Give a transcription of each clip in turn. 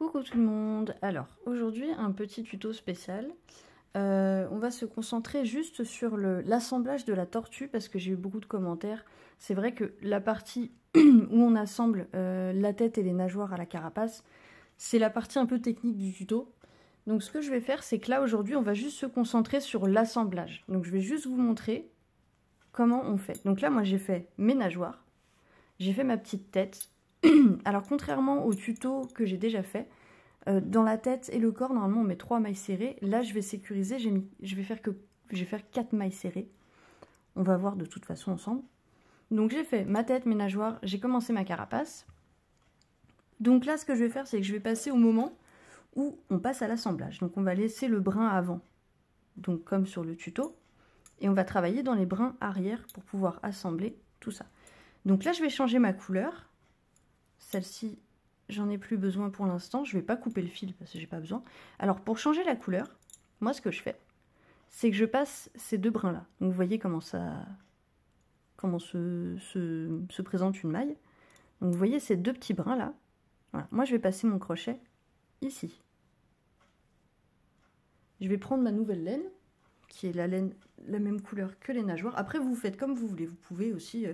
Coucou tout le monde. Alors aujourd'hui un petit tuto spécial. On va se concentrer juste sur l'assemblage de la tortue parce que j'ai eu beaucoup de commentaires. C'est vrai que la partie où on assemble la tête et les nageoires à la carapace, c'est la partie un peu technique du tuto. Donc ce que je vais faire, c'est que là aujourd'hui on va juste se concentrer sur l'assemblage. Donc je vais juste vous montrer comment on fait. Donc là moi j'ai fait mes nageoires, j'ai fait ma petite tête. Alors contrairement au tuto que j'ai déjà fait, dans la tête et le corps, normalement on met 3 mailles serrées. Là je vais sécuriser, je vais faire 4 mailles serrées. On va voir de toute façon ensemble. Donc j'ai fait ma tête, mes nageoires, j'ai commencé ma carapace. Donc là ce que je vais faire, c'est que je vais passer au moment où on passe à l'assemblage. Donc on va laisser le brin avant, donc comme sur le tuto. Et on va travailler dans les brins arrière pour pouvoir assembler tout ça. Donc là je vais changer ma couleur. Celle-ci, j'en ai plus besoin pour l'instant. Je vais pas couper le fil parce que j'ai pas besoin. Alors pour changer la couleur, moi ce que je fais, c'est que je passe ces deux brins là. Donc vous voyez comment se présente une maille. Donc vous voyez ces deux petits brins là. Voilà. Moi je vais passer mon crochet ici. Je vais prendre ma nouvelle laine, qui est la laine, la même couleur que les nageoires. Après vous faites comme vous voulez. Vous pouvez aussi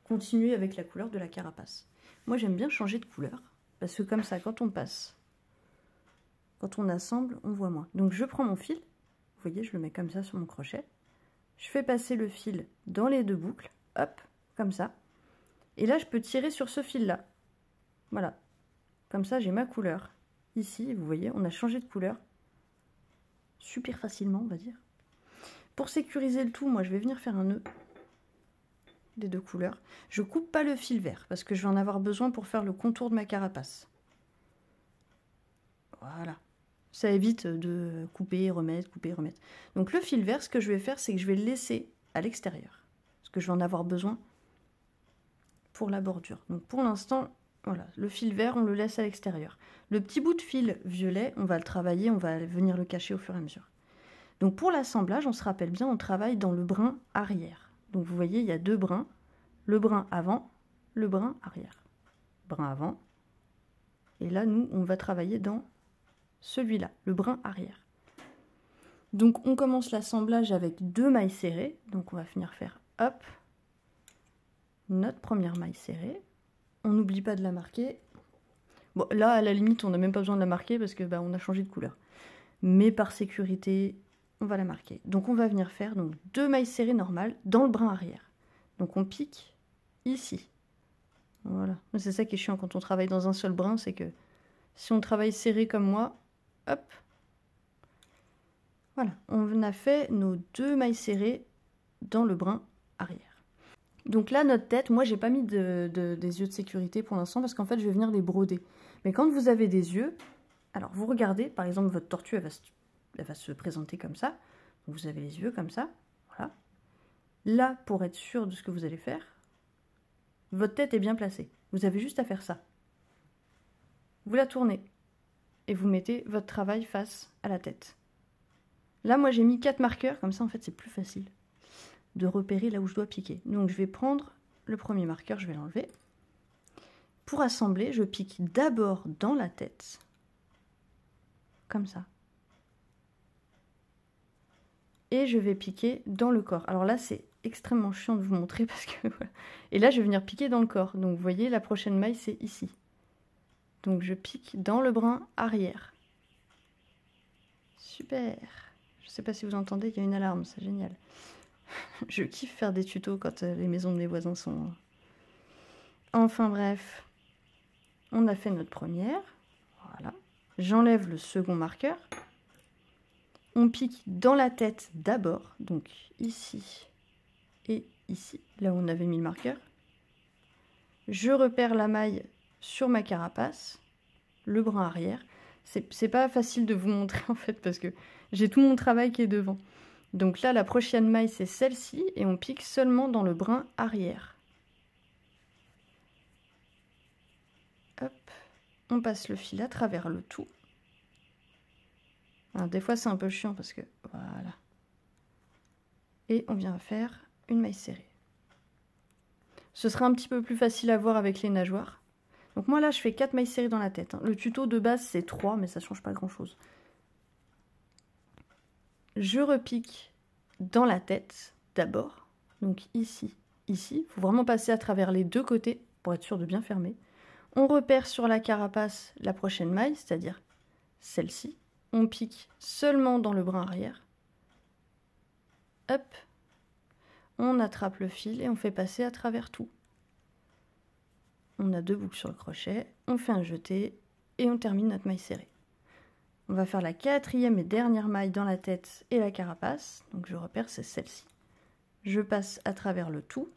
continuer avec la couleur de la carapace. Moi j'aime bien changer de couleur. Parce que comme ça, quand on passe, quand on assemble, on voit moins. Donc je prends mon fil, vous voyez, je le mets comme ça sur mon crochet. Je fais passer le fil dans les deux boucles, hop, comme ça. Et là, je peux tirer sur ce fil-là. Voilà. Comme ça, j'ai ma couleur. Ici, vous voyez, on a changé de couleur. Super facilement, on va dire. Pour sécuriser le tout, moi, je vais venir faire un nœud des deux couleurs. Je coupe pas le fil vert parce que je vais en avoir besoin pour faire le contour de ma carapace. Voilà. Ça évite de couper, remettre, couper, remettre. Donc le fil vert, ce que je vais faire, c'est que je vais le laisser à l'extérieur. Parce que je vais en avoir besoin pour la bordure. Donc pour l'instant, voilà, le fil vert, on le laisse à l'extérieur. Le petit bout de fil violet, on va le travailler, on va venir le cacher au fur et à mesure. Donc pour l'assemblage, on se rappelle bien, on travaille dans le brin arrière. Donc vous voyez, il y a deux brins. Le brin avant, le brin arrière. Brin avant. Et là, nous, on va travailler dans celui-là, le brin arrière. Donc on commence l'assemblage avec 2 mailles serrées. Donc on va venir faire, hop, notre première maille serrée. On n'oublie pas de la marquer. Bon, là, à la limite, on n'a même pas besoin de la marquer parce que on a changé de couleur. Mais par sécurité, on va la marquer. Donc on va venir faire donc 2 mailles serrées normales dans le brin arrière. Donc on pique ici. Voilà. C'est ça qui est chiant quand on travaille dans un seul brin, c'est que si on travaille serré comme moi, hop, voilà, on a fait nos 2 mailles serrées dans le brin arrière. Donc là, notre tête, moi j'ai pas mis des yeux de sécurité pour l'instant parce qu'en fait je vais venir les broder. Mais quand vous avez des yeux, alors vous regardez, par exemple votre tortue, elle va se présenter comme ça. Donc vous avez les yeux comme ça, voilà. Là, pour être sûr de ce que vous allez faire, votre tête est bien placée. Vous avez juste à faire ça. Vous la tournez et vous mettez votre travail face à la tête. Là, moi j'ai mis 4 marqueurs, comme ça en fait c'est plus facile de repérer là où je dois piquer. Donc je vais prendre le premier marqueur, je vais l'enlever. Pour assembler, je pique d'abord dans la tête, comme ça. Et je vais piquer dans le corps. Alors là, c'est extrêmement chiant de vous montrer parce que voilà. Et là, je vais venir piquer dans le corps. Donc vous voyez, la prochaine maille, c'est ici. Donc je pique dans le brin arrière. Super. Je sais pas si vous entendez, il y a une alarme, c'est génial. Je kiffe faire des tutos quand les maisons de mes voisins sont... Enfin bref, on a fait notre première. Voilà. J'enlève le second marqueur. On pique dans la tête d'abord, donc ici et ici, là où on avait mis le marqueur. Je repère la maille sur ma carapace, le brin arrière. C'est pas facile de vous montrer en fait parce que j'ai tout mon travail qui est devant. Donc là, la prochaine maille, c'est celle-ci et on pique seulement dans le brin arrière. Hop, on passe le fil à travers le tout. Alors, des fois, c'est un peu chiant parce que voilà. Et on vient faire une maille serrée. Ce sera un petit peu plus facile à voir avec les nageoires. Donc moi là, je fais 4 mailles serrées dans la tête. Hein. Le tuto de base, c'est 3, mais ça change pas grand-chose. Je repique dans la tête d'abord. Donc ici, ici. Il faut vraiment passer à travers les deux côtés pour être sûr de bien fermer. On repère sur la carapace la prochaine maille, c'est-à-dire celle-ci. On pique seulement dans le brin arrière. Hop. On attrape le fil et on fait passer à travers tout. On a 2 boucles sur le crochet, on fait un jeté et on termine notre maille serrée. On va faire la 4e et dernière maille dans la tête et la carapace. Donc je repère, c'est celle-ci. Je passe à travers le tout,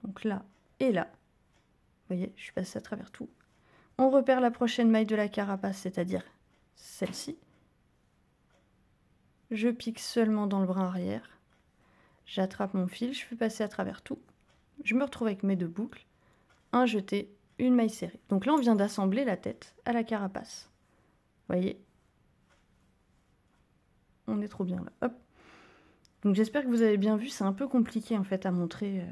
donc là et là. Vous voyez, je suis passée à travers tout. On repère la prochaine maille de la carapace, c'est-à-dire celle-ci. Je pique seulement dans le brin arrière. J'attrape mon fil, je fais passer à travers tout. Je me retrouve avec mes 2 boucles. Un jeté, une maille serrée. Donc là, on vient d'assembler la tête à la carapace. Vous voyez? On est trop bien là. Hop. Donc j'espère que vous avez bien vu. C'est un peu compliqué en fait à montrer.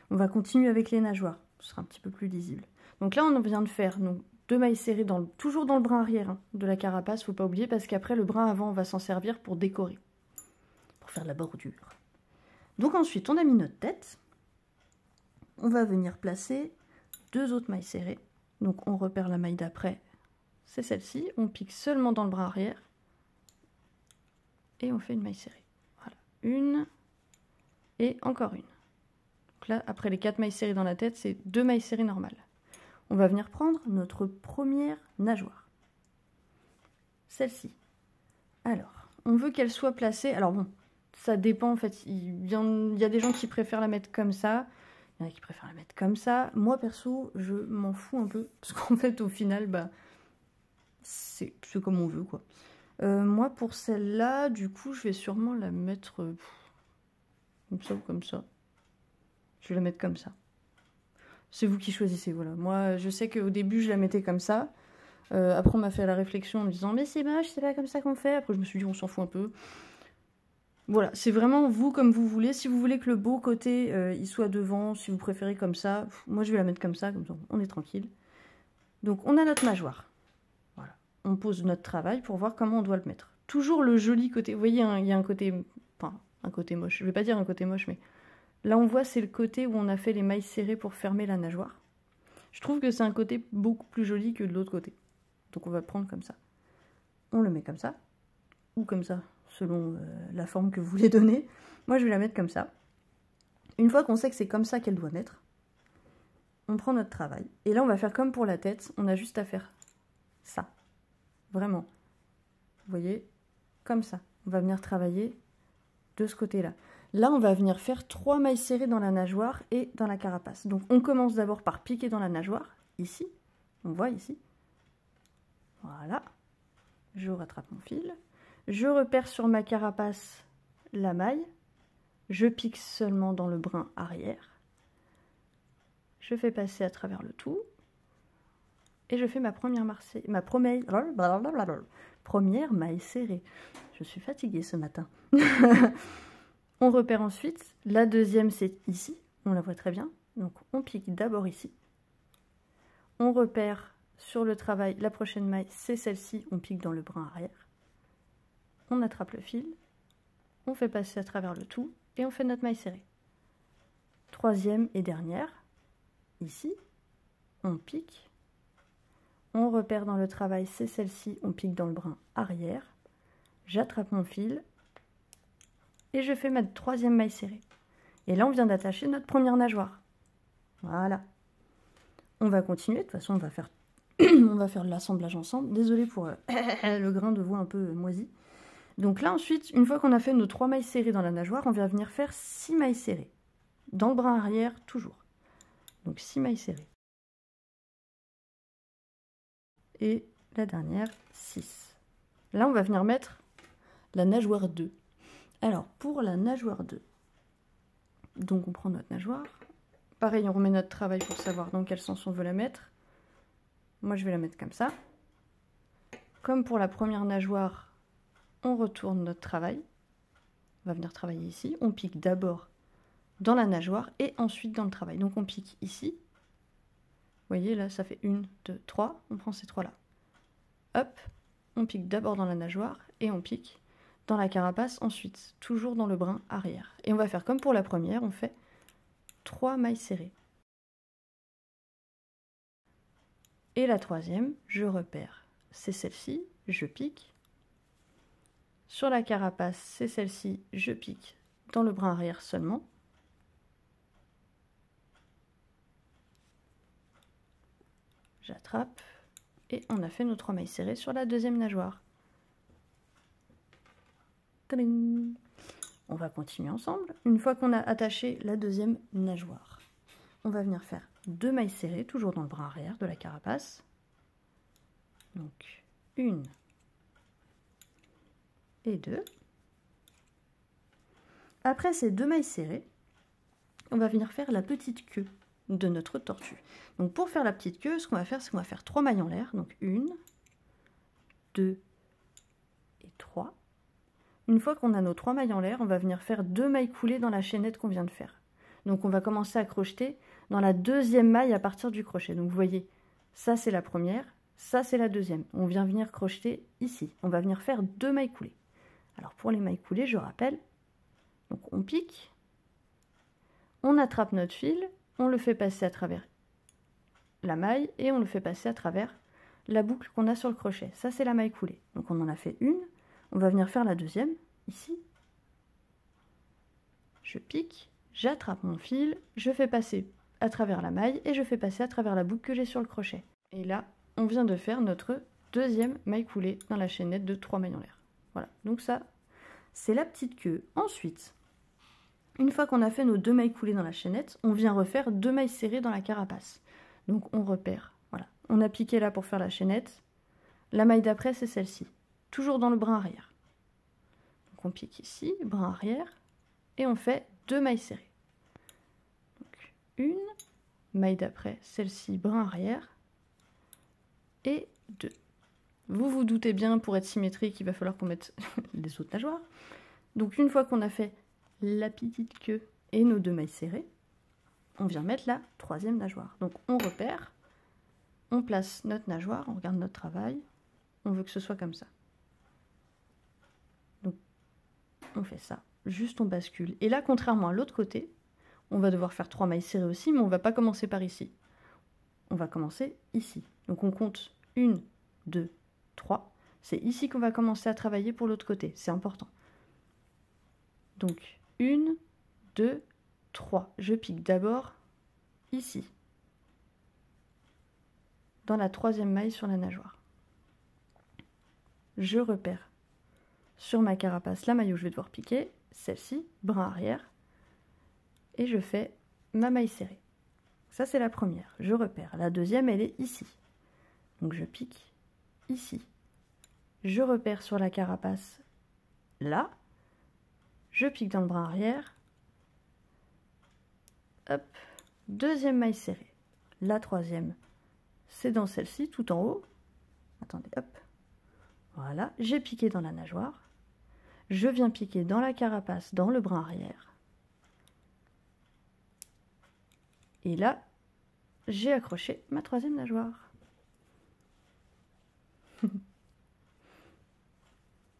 On va continuer avec les nageoires. Ce sera un petit peu plus lisible. Donc là, on vient de faire donc, 2 mailles serrées toujours dans le brin arrière hein, de la carapace. Faut pas oublier parce qu'après, le brin avant, on va s'en servir pour décorer. Pour faire de la bordure. Donc ensuite, on a mis notre tête. On va venir placer 2 autres mailles serrées. Donc on repère la maille d'après, c'est celle-ci. On pique seulement dans le bras arrière. Et on fait une maille serrée. Voilà, une et encore une. Donc là, après les 4 mailles serrées dans la tête, c'est 2 mailles serrées normales. On va venir prendre notre première nageoire. Celle-ci. Alors, on veut qu'elle soit placée... Alors bon, ça dépend en fait. Il y a des gens qui préfèrent la mettre comme ça. Il y en a qui préfèrent la mettre comme ça. Moi, perso, je m'en fous un peu. Parce qu'en fait, au final, bah, c'est comme on veut, quoi. Moi, pour celle-là, du coup, je vais sûrement la mettre comme ça ou comme ça. Je vais la mettre comme ça. C'est vous qui choisissez, voilà. Moi, je sais qu'au début, je la mettais comme ça. Après, on m'a fait la réflexion en me disant « Mais c'est moche, c'est pas comme ça qu'on fait. » Après, je me suis dit « On s'en fout un peu. » Voilà, c'est vraiment vous comme vous voulez. Si vous voulez que le beau côté, il soit devant, si vous préférez comme ça, moi je vais la mettre comme ça on est tranquille. Donc on a notre nageoire. Voilà, on pose notre travail pour voir comment on doit le mettre. Toujours le joli côté, vous voyez, il y a un côté, enfin un côté moche, je vais pas dire un côté moche, mais là on voit c'est le côté où on a fait les mailles serrées pour fermer la nageoire. Je trouve que c'est un côté beaucoup plus joli que de l'autre côté. Donc on va prendre comme ça. On le met comme ça, ou comme ça, selon la forme que vous voulez donner. Moi, je vais la mettre comme ça. Une fois qu'on sait que c'est comme ça qu'elle doit mettre, on prend notre travail. Et là, on va faire comme pour la tête. On a juste à faire ça. Vraiment. Vous voyez? Comme ça. On va venir travailler de ce côté-là. Là, on va venir faire 3 mailles serrées dans la nageoire et dans la carapace. Donc, on commence d'abord par piquer dans la nageoire. Ici. On voit ici. Voilà. Je rattrape mon fil. Je repère sur ma carapace la maille. Je pique seulement dans le brin arrière. Je fais passer à travers le tout. Et je fais ma première maille serrée. Je suis fatiguée ce matin. On repère ensuite. La deuxième, c'est ici. On la voit très bien. Donc, on pique d'abord ici. On repère sur le travail. La prochaine maille, c'est celle-ci. On pique dans le brin arrière. On attrape le fil, on fait passer à travers le tout et on fait notre maille serrée. Troisième et dernière, ici, on pique, on repère dans le travail, c'est celle-ci, on pique dans le brin arrière, j'attrape mon fil et je fais ma 3e maille serrée. Et là, on vient d'attacher notre première nageoire. Voilà. On va continuer, de toute façon, on va faire l'assemblage ensemble. Désolée pour le grain de voix un peu moisi. Donc là, ensuite, une fois qu'on a fait nos 3 mailles serrées dans la nageoire, on va venir faire 6 mailles serrées. Dans le brin arrière, toujours. Donc 6 mailles serrées. Et la dernière, 6. Là, on va venir mettre la nageoire 2. Alors, pour la nageoire 2, donc on prend notre nageoire. Pareil, on remet notre travail pour savoir dans quel sens on veut la mettre. Moi, je vais la mettre comme ça. Comme pour la première nageoire, on retourne notre travail. On va venir travailler ici. On pique d'abord dans la nageoire et ensuite dans le travail. Donc on pique ici. voyez, là, ça fait 1, 2, 3. On prend ces 3-là. Hop, on pique d'abord dans la nageoire et on pique dans la carapace ensuite, toujours dans le brin arrière. Et on va faire comme pour la première, on fait 3 mailles serrées. Et la troisième, je repère, c'est celle-ci, je pique. Sur la carapace, c'est celle-ci, je pique dans le brin arrière seulement. J'attrape et on a fait nos 3 mailles serrées sur la deuxième nageoire. Tadam! On va continuer ensemble. Une fois qu'on a attaché la deuxième nageoire, on va venir faire 2 mailles serrées, toujours dans le brin arrière de la carapace. Donc 1 et 2. Après ces 2 mailles serrées, on va venir faire la petite queue de notre tortue. Donc pour faire la petite queue, ce qu'on va faire, c'est qu'on va faire 3 mailles en l'air. Donc 1, 2 et 3. Une fois qu'on a nos 3 mailles en l'air, on va venir faire 2 mailles coulées dans la chaînette qu'on vient de faire. Donc on va commencer à crocheter dans la deuxième maille à partir du crochet. Donc vous voyez, ça c'est la première, ça c'est la deuxième. On vient venir crocheter ici. On va venir faire 2 mailles coulées. Alors pour les mailles coulées, je rappelle, donc on pique, on attrape notre fil, on le fait passer à travers la maille et on le fait passer à travers la boucle qu'on a sur le crochet. Ça c'est la maille coulée. Donc on en a fait une. On va venir faire la deuxième, ici. Je pique, j'attrape mon fil, je fais passer à travers la maille et je fais passer à travers la boucle que j'ai sur le crochet. Et là, on vient de faire notre deuxième maille coulée dans la chaînette de 3 mailles en l'air. Voilà, donc ça, c'est la petite queue. Ensuite, une fois qu'on a fait nos 2 mailles coulées dans la chaînette, on vient refaire 2 mailles serrées dans la carapace. Donc on repère, voilà. On a piqué là pour faire la chaînette. La maille d'après, c'est celle-ci. Toujours dans le brin arrière. Donc on pique ici, brin arrière, et on fait 2 mailles serrées. Donc une, maille d'après, celle-ci, brin arrière, et 2. Vous vous doutez bien, pour être symétrique, il va falloir qu'on mette les autres nageoires. Donc une fois qu'on a fait la petite queue et nos 2 mailles serrées, on vient mettre la troisième nageoire. Donc on repère, on place notre nageoire, on regarde notre travail, on veut que ce soit comme ça. On fait ça, juste on bascule. Et là, contrairement à l'autre côté, on va devoir faire 3 mailles serrées aussi, mais on ne va pas commencer par ici. On va commencer ici. Donc on compte 1, 2, 3. C'est ici qu'on va commencer à travailler pour l'autre côté, c'est important. Donc 1, 2, 3. Je pique d'abord ici, dans la troisième maille sur la nageoire. Je repère sur ma carapace la maille où je vais devoir piquer, celle-ci, brin arrière, et je fais ma maille serrée. Ça c'est la première, je repère. La deuxième, elle est ici. Donc je pique ici. Je repère sur la carapace là, je pique dans le brin arrière, hop, deuxième maille serrée. La troisième, c'est dans celle-ci, tout en haut. Attendez, hop, voilà, j'ai piqué dans la nageoire. Je viens piquer dans la carapace, dans le brin arrière. Et là, j'ai accroché ma troisième nageoire.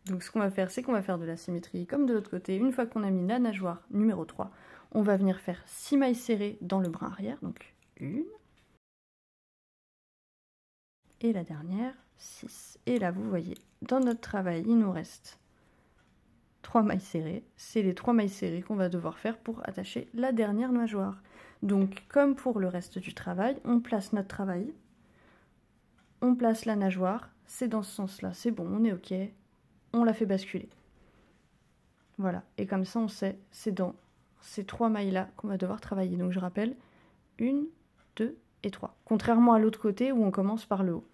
Donc ce qu'on va faire, c'est qu'on va faire de la symétrie comme de l'autre côté. Une fois qu'on a mis la nageoire numéro 3, on va venir faire 6 mailles serrées dans le brin arrière. Donc 1. Et la dernière, 6. Et là, vous voyez, dans notre travail, il nous reste 3 mailles serrées. C'est les 3 mailles serrées qu'on va devoir faire pour attacher la dernière nageoire. Donc, comme pour le reste du travail, on place notre travail, on place la nageoire, c'est dans ce sens-là, c'est bon, on est OK, on la fait basculer. Voilà, et comme ça, on sait, c'est dans ces 3 mailles-là qu'on va devoir travailler. Donc, je rappelle, 1, 2 et 3. Contrairement à l'autre côté où on commence par le haut.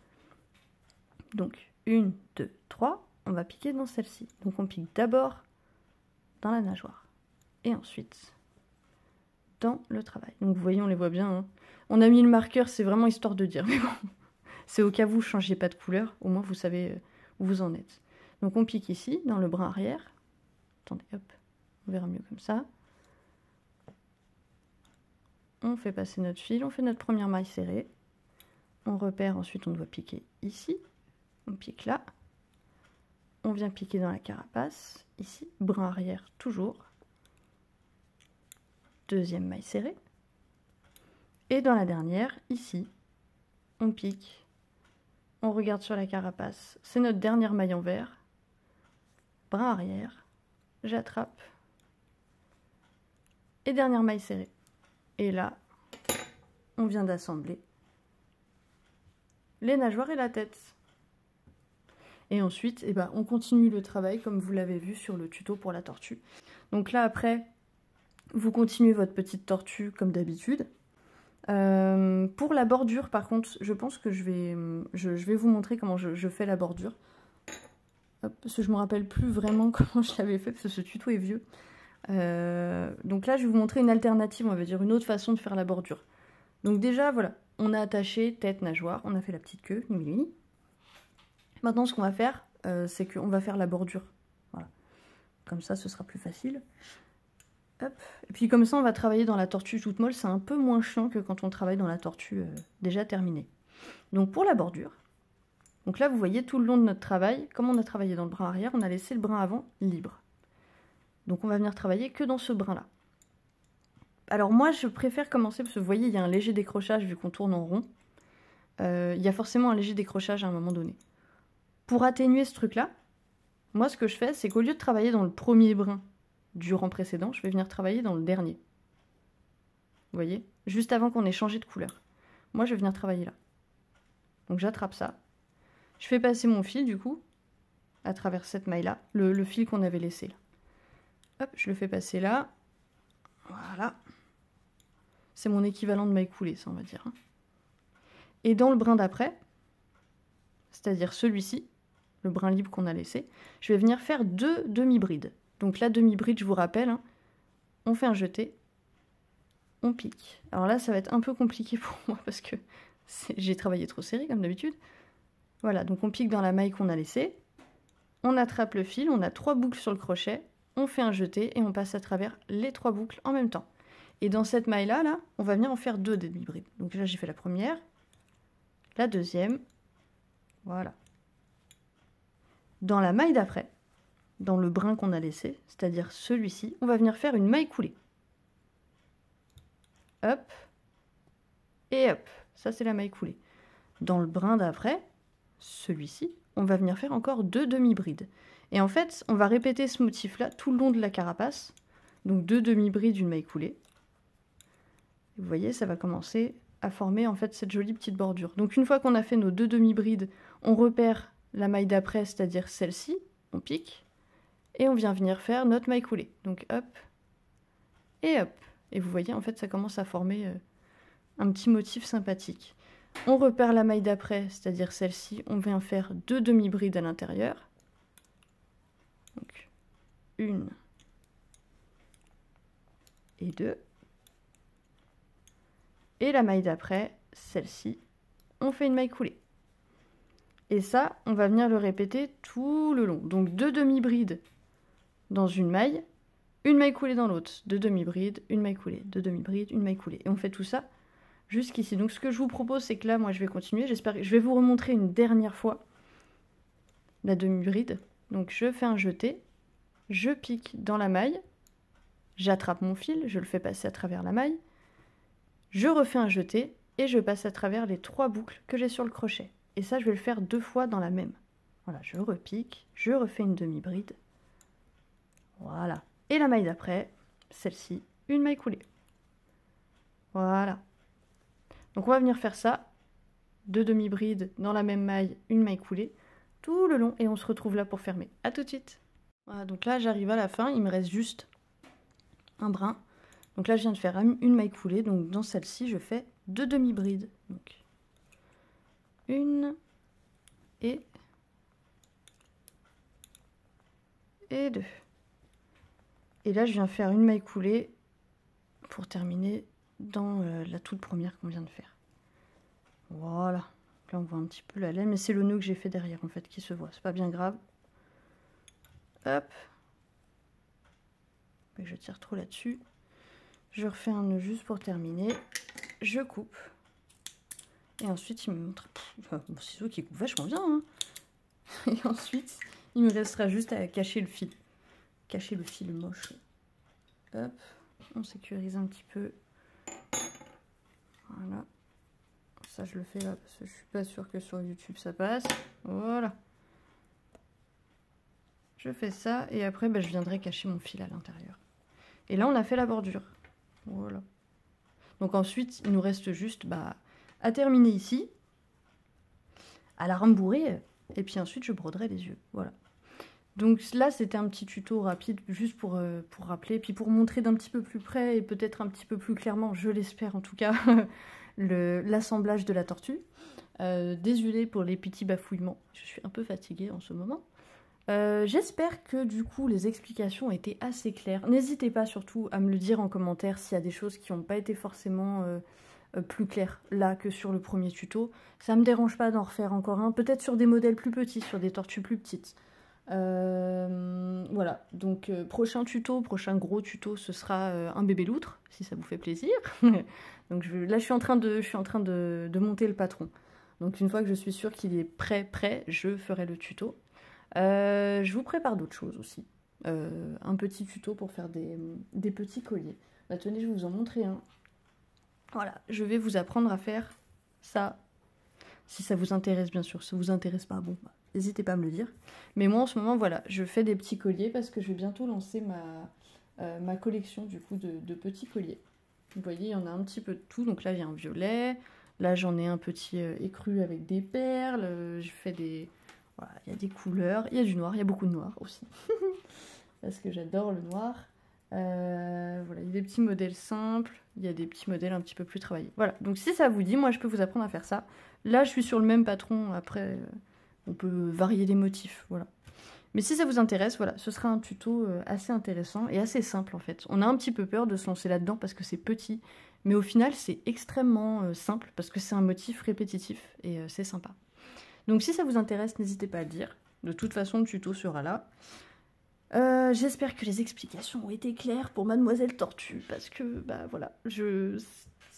Donc, 1, 2, 3, on va piquer dans celle-ci. Donc, on pique d'abord dans la nageoire. Et ensuite, dans le travail. Donc, vous voyez, on les voit bien. Hein. On a mis le marqueur, c'est vraiment histoire de dire. Mais bon, c'est au cas où vous ne changez pas de couleur. Au moins, vous savez où vous en êtes. Donc, on pique ici, dans le brin arrière. Attendez, hop, on verra mieux comme ça. On fait passer notre fil, on fait notre première maille serrée. On repère, ensuite on doit piquer ici. On pique là. On vient piquer dans la carapace, ici. Brin arrière, toujours. Deuxième maille serrée. Et dans la dernière, ici, on pique. On regarde sur la carapace. C'est notre dernière maille en vert. Brin arrière. J'attrape. Et dernière maille serrée. Et là, on vient d'assembler les nageoires et la tête. Et ensuite, eh ben, on continue le travail comme vous l'avez vu sur le tuto pour la tortue. Donc là, après, vous continuez votre petite tortue comme d'habitude. Pour la bordure, par contre, je pense que je vais vous montrer comment je fais la bordure. Hop, parce que je ne me rappelle plus vraiment comment je l'avais fait, parce que ce tuto est vieux. Donc là, je vais vous montrer une alternative, on va dire une autre façon de faire la bordure. Donc déjà, voilà, on a attaché tête, nageoire, on a fait la petite queue, mini. Maintenant, ce qu'on va faire, c'est qu'on va faire la bordure. Voilà. Comme ça, ce sera plus facile. Hop. Et puis comme ça, on va travailler dans la tortue toute molle. C'est un peu moins chiant que quand on travaille dans la tortue déjà terminée. Donc pour la bordure, donc là, vous voyez tout le long de notre travail, comme on a travaillé dans le brin arrière, on a laissé le brin avant libre. Donc on va venir travailler que dans ce brin-là. Alors moi, je préfère commencer, parce que vous voyez, il y a un léger décrochage vu qu'on tourne en rond. Il y a forcément un léger décrochage à un moment donné. Pour atténuer ce truc-là, moi, ce que je fais, c'est qu'au lieu de travailler dans le premier brin du rang précédent, je vais venir travailler dans le dernier. Vous voyez? Juste avant qu'on ait changé de couleur. Moi, je vais venir travailler là. Donc j'attrape ça. Je fais passer mon fil, du coup, à travers cette maille-là, le fil qu'on avait laissé là. Hop, je le fais passer là. Voilà. C'est mon équivalent de maille coulée, ça, on va dire. Et dans le brin d'après, c'est-à-dire celui-ci, le brin libre qu'on a laissé, je vais venir faire 2 demi-brides. Donc la demi-bride, je vous rappelle, on fait un jeté, on pique. Alors là, ça va être un peu compliqué pour moi parce que j'ai travaillé trop serré comme d'habitude. Voilà, donc on pique dans la maille qu'on a laissée, on attrape le fil, on a 3 boucles sur le crochet, on fait un jeté et on passe à travers les 3 boucles en même temps. Et dans cette maille-là, là, on va venir en faire 2 demi-brides. Donc là, j'ai fait la première, la deuxième, voilà. Dans la maille d'après, dans le brin qu'on a laissé, c'est-à-dire celui-ci, on va venir faire une maille coulée. Hop, et hop, ça c'est la maille coulée. Dans le brin d'après, celui-ci, on va venir faire encore 2 demi-brides. Et en fait, on va répéter ce motif-là tout le long de la carapace. Donc 2 demi-brides, une maille coulée. Vous voyez, ça va commencer à former en fait cette jolie petite bordure. Donc une fois qu'on a fait nos 2 demi-brides, on repère la maille d'après, c'est-à-dire celle-ci, on pique, et on vient venir faire notre maille coulée. Donc hop, et hop. Et vous voyez, en fait, ça commence à former un petit motif sympathique. On repère la maille d'après, c'est-à-dire celle-ci, on vient faire 2 demi-brides à l'intérieur. Donc, 1 et 2. Et la maille d'après, celle-ci, on fait une maille coulée. Et ça, on va venir le répéter tout le long. Donc 2 demi-brides dans une maille coulée dans l'autre. 2 demi-brides, une maille coulée, 2 demi-brides, une maille coulée. Et on fait tout ça jusqu'ici. Donc ce que je vous propose, c'est que là, moi, je vais continuer. J'espère que je vais vous remontrer une dernière fois la demi-bride. Donc je fais un jeté, je pique dans la maille, j'attrape mon fil, je le fais passer à travers la maille, je refais un jeté et je passe à travers les 3 boucles que j'ai sur le crochet. Et ça, je vais le faire 2 fois dans la même. Voilà, je repique, je refais une demi-bride. Voilà. Et la maille d'après, celle-ci, une maille coulée. Voilà. Donc on va venir faire ça. 2 demi-brides dans la même maille, une maille coulée, tout le long. Et on se retrouve là pour fermer. A tout de suite. Voilà, donc là, j'arrive à la fin. Il me reste juste un brin. Donc là, je viens de faire une maille coulée. Donc dans celle-ci, je fais 2 demi-brides. Donc 1 et 2. Et là, je viens faire une maille coulée pour terminer dans la toute première qu'on vient de faire. Voilà. Là, on voit un petit peu la laine, mais c'est le nœud que j'ai fait derrière, en fait, qui se voit. C'est pas bien grave. Hop. Je tire trop là-dessus. Je refais un nœud juste pour terminer. Je coupe. Et ensuite, il me montre... Mon ciseau qui coupe vachement bien, hein. Et ensuite, il me restera juste à cacher le fil. Cacher le fil moche. Hop, on sécurise un petit peu. Voilà. Ça, je le fais là parce que je suis pas sûre que sur YouTube ça passe. Voilà. Je fais ça et après, bah, je viendrai cacher mon fil à l'intérieur. Et là, on a fait la bordure. Voilà. Donc ensuite, il nous reste juste à terminer ici, à la rembourrer, et puis ensuite, je broderai les yeux. Voilà. Donc là, c'était un petit tuto rapide, juste pour rappeler, puis pour montrer d'un petit peu plus près, et peut-être un petit peu plus clairement, je l'espère en tout cas, l'assemblage de la tortue. Désolée pour les petits bafouillements, je suis un peu fatiguée en ce moment. J'espère que du coup les explications étaient assez claires. N'hésitez pas surtout à me le dire en commentaire s'il y a des choses qui n'ont pas été forcément plus claires là que sur le premier tuto. Ça me dérange pas d'en refaire encore un, peut-être sur des modèles plus petits, sur des tortues plus petites. Voilà, donc prochain gros tuto, ce sera un bébé loutre, si ça vous fait plaisir. Donc là je suis en train de monter le patron. Donc une fois que je suis sûre qu'il est prêt, je ferai le tuto. Je vous prépare d'autres choses aussi. Un petit tuto pour faire des petits colliers. Bah, tenez, je vais vous en montrer un. Voilà, je vais vous apprendre à faire ça. Si ça vous intéresse, bien sûr. Si ça vous intéresse pas, bon, n'hésitez pas à me le dire. Mais moi, en ce moment, voilà, je fais des petits colliers parce que je vais bientôt lancer ma collection, du coup, de petits colliers. Vous voyez, il y en a un petit peu de tout. Donc là, il y a un violet. Là, j'en ai un petit écru avec des perles. Je fais des... Voilà, il y a des couleurs, il y a du noir, il y a beaucoup de noir aussi. Parce que j'adore le noir. Voilà, il y a des petits modèles simples, il y a des petits modèles un petit peu plus travaillés. Voilà, donc si ça vous dit, moi je peux vous apprendre à faire ça. Là, je suis sur le même patron, après on peut varier les motifs, voilà. Mais si ça vous intéresse, voilà, ce sera un tuto assez intéressant et assez simple en fait. On a un petit peu peur de se lancer là-dedans parce que c'est petit, mais au final c'est extrêmement simple parce que c'est un motif répétitif et c'est sympa. Donc si ça vous intéresse, n'hésitez pas à le dire. De toute façon, le tuto sera là. J'espère que les explications ont été claires pour Mademoiselle Tortue, parce que, bah voilà,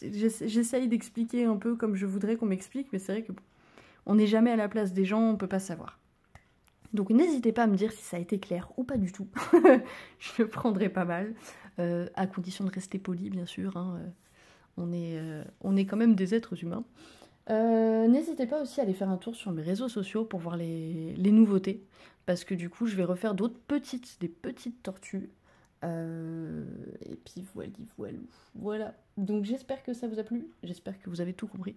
j'essaye d'expliquer un peu comme je voudrais qu'on m'explique, mais c'est vrai que bon, on n'est jamais à la place des gens, on peut pas savoir. Donc n'hésitez pas à me dire si ça a été clair ou pas du tout. Je le prendrai pas mal, à condition de rester poli, bien sûr. Hein. On est quand même des êtres humains. N'hésitez pas aussi à aller faire un tour sur mes réseaux sociaux pour voir les nouveautés, parce que du coup je vais refaire des petites tortues, et puis voilà. Donc j'espère que ça vous a plu, j'espère que vous avez tout compris.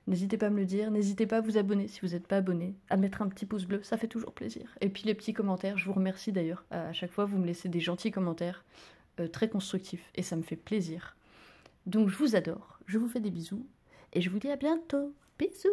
N'hésitez pas à me le dire, n'hésitez pas à vous abonner si vous n'êtes pas abonné, à mettre un petit pouce bleu, ça fait toujours plaisir. Et puis les petits commentaires, je vous remercie d'ailleurs, à chaque fois vous me laissez des gentils commentaires, très constructifs, et ça me fait plaisir. Donc je vous adore, je vous fais des bisous, et je vous dis à bientôt. Bisous!